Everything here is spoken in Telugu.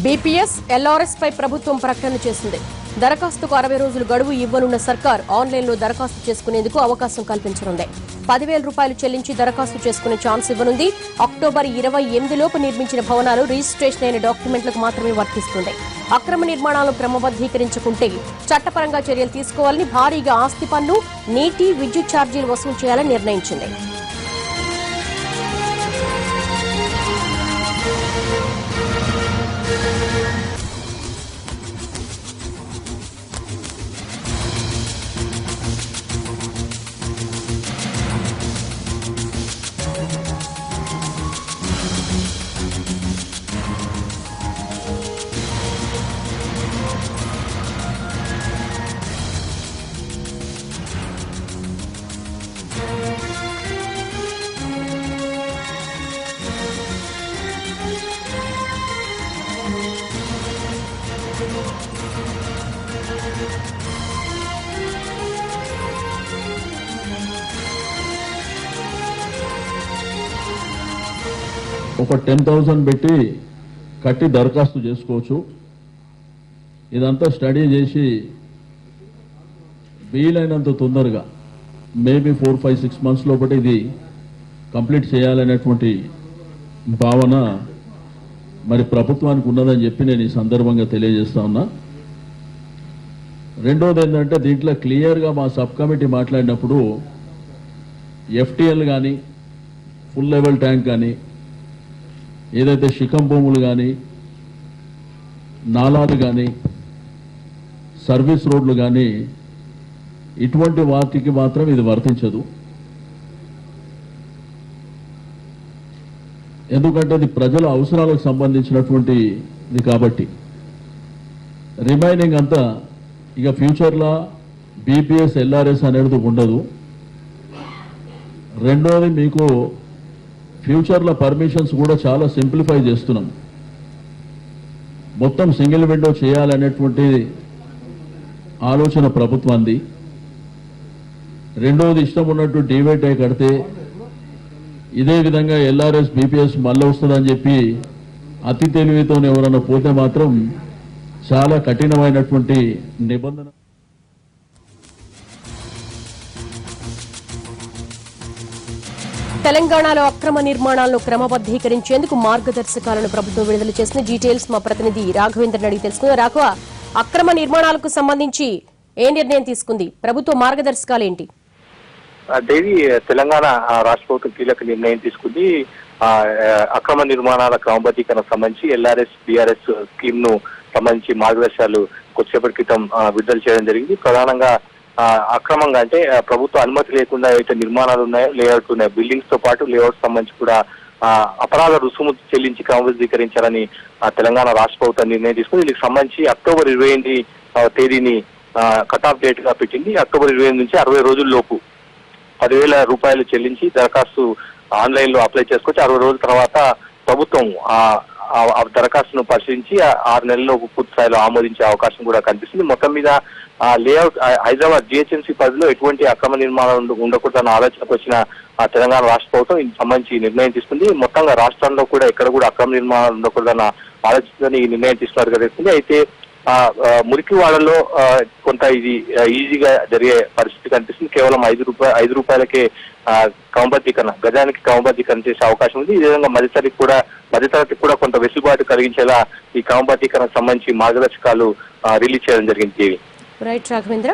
బీపీఎస్ ఎల్ఆర్ఎస్ పై ప్రభుత్వం ప్రకటన చేసింది. దరఖాస్తుకు 60 రోజులు గడువు ఇవ్వనున్న సర్కార్ ఆన్లైన్లో దరఖాస్తు చేసుకునేందుకు అవకాశం కల్పించనుంది. 10,000 రూపాయలు చెల్లించి దరఖాస్తు చేసుకునే ఛాన్స్ ఇవ్వనుంది. అక్టోబర్ 28 లోపు నిర్మించిన భవనాలు రిజిస్ట్రేషన్ అయిన డాక్యుమెంట్లకు మాత్రమే వర్తిస్తుంది. అక్రమ నిర్మాణాలను క్రమబద్దీకరించుకుంటే చట్టపరంగా చర్యలు తీసుకోవాలని, భారీగా ఆస్తి పన్ను, నీటి, విద్యుత్ ఛార్జీలు వసూలు చేయాలని నిర్ణయించింది. ఒక 10,000 పెట్టి కట్టి దరఖాస్తు చేసుకోవచ్చు. ఇదంతా స్టడీ చేసి వీలైనంత తొందరగా మేబీ 4, 5, 6 months లోపల ఇది కంప్లీట్ చేయాలనేటువంటి భావన మరి ప్రభుత్వానికి ఉన్నదని చెప్పి నేను ఈ సందర్భంగా తెలియజేస్తా ఉన్నా. రెండోది ఏంటంటే దీంట్లో క్లియర్గా మా సబ్ కమిటీ మాట్లాడినప్పుడు ఎఫ్టీఎల్ కానీ, ఫుల్ లెవెల్ ట్యాంక్ కానీ, ఏదైతే శిఖం భూములు కానీ, నాలాలు కానీ, సర్వీస్ రోడ్లు కానీ, ఇటువంటి వాటికి మాత్రం ఇది వర్తించదు. ఎందుకంటే అది ప్రజల అవసరాలకు సంబంధించినటువంటి ఇది కాబట్టి. రిమైనింగ్ అంతా ఇక ఫ్యూచర్లో బీపీఎస్ ఎల్ఆర్ఎస్ అనేది ఉండదు. రెండోది మీకు ఫ్యూచర్లో పర్మిషన్స్ కూడా చాలా సింప్లిఫై చేస్తున్నాం. మొత్తం సింగిల్ విండో చేయాలనేటువంటి ఆలోచన ప్రభుత్వాన్ని. రెండోది ఇష్టం ఉన్నట్టు డివైట్ అయి కడితే ఇదే విధంగా ఎల్ఆర్ఎస్ బీపీఎస్ మళ్ళీ వస్తుందని చెప్పి అతి తెలివితో ఎవరైనా పోతే మాత్రం చాలా కఠినమైనటువంటి నిబంధన. తెలంగాణలో అక్రమ నిర్మాణాలను క్రమబద్దీకరించేందుకు మార్గదర్శకాలను ప్రభుత్వం విడుదల చేసిన డీటెయిల్స్ మా ప్రతినిధి రాఘవేంద్రని అడిగి తెలుసుకుందాం. రాఘవ, అక్రమ నిర్మాణాలకు సంబంధించి ఏ నిర్ణయం తీసుకుంది? ప్రభుత్వ మార్గదర్శకాలు ఏంటి? దేవి, తెలంగాణ రాష్ట్ర ప్రభుత్వం కీలక నిర్ణయం తీసుకుంది. అక్రమ నిర్మాణాల క్రమబద్ధీకరణకు సంబంధించి ఎల్ఆర్ఎస్, బీఆర్ఎస్ స్కీమ్ ను సంబంధించి మార్గదర్శకాలు కొద్దిసేపటి క్రితం విడుదల చేయడం జరిగింది. ప్రధానంగా అక్రమంగా అంటే ప్రభుత్వ అనుమతి లేకుండా ఏవైతే నిర్మాణాలు ఉన్నాయో, లేఅవుట్ ఉన్నాయో, బిల్డింగ్స్ తో పాటు లేఅవుట్ సంబంధించి కూడా అపరాధ రుసుము చెల్లించి క్రమబద్ధీకరించాలని తెలంగాణ రాష్ట్ర ప్రభుత్వం నిర్ణయం తీసుకుంది. దీనికి సంబంధించి అక్టోబర్ 28 తేదీని కట్ ఆఫ్ డేట్ గా పెట్టింది. అక్టోబర్ 28 నుంచి 60 రోజుల లోపు 10,000 రూపాయలు చెల్లించి దరఖాస్తు ఆన్లైన్ లో అప్లై చేసుకోవచ్చు. 60 రోజుల తర్వాత ప్రభుత్వం ఆ దరఖాస్తును పరిశీలించి 6 నెలల్లో పూర్తి స్థాయిలో ఆమోదించే అవకాశం కూడా కనిపిస్తుంది. మొత్తం మీద లేఅవుట్ హైదరాబాద్ జిహెచ్ఎంసీ పరిధిలో ఎటువంటి అక్రమ నిర్మాణం ఉండకూడదన్న ఆలోచనకు వచ్చిన తెలంగాణ రాష్ట్ర ప్రభుత్వం ఇందుకు సంబంధించి నిర్ణయం తీసుకుంది. మొత్తంగా రాష్ట్రంలో కూడా ఎక్కడ కూడా అక్రమ నిర్మాణాలు ఉండకూడదన్న ఆలోచనతో ఈ నిర్ణయం తీసుకున్నట్టుగా తెలుస్తుంది. అయితే మురికివాడలో కొంత ఇది ఈజీగా జరిగే పరిస్థితి కనిపిస్తుంది. కేవలం 5 రూపాయలకే క్రమబద్ధీకరణ, గజానికి క్రమబద్ధీకరణ చేసే అవకాశం ఉంది. ఈ విధంగా మధ్యతరగతికి కూడా కొంత వెసులుబాటు కలిగించేలా ఈ క్రమబద్ధీకరణకు సంబంధించి మార్గదర్శకాలు రిలీజ్ చేయడం జరిగింది. రైట్ రాఘవేంద్ర.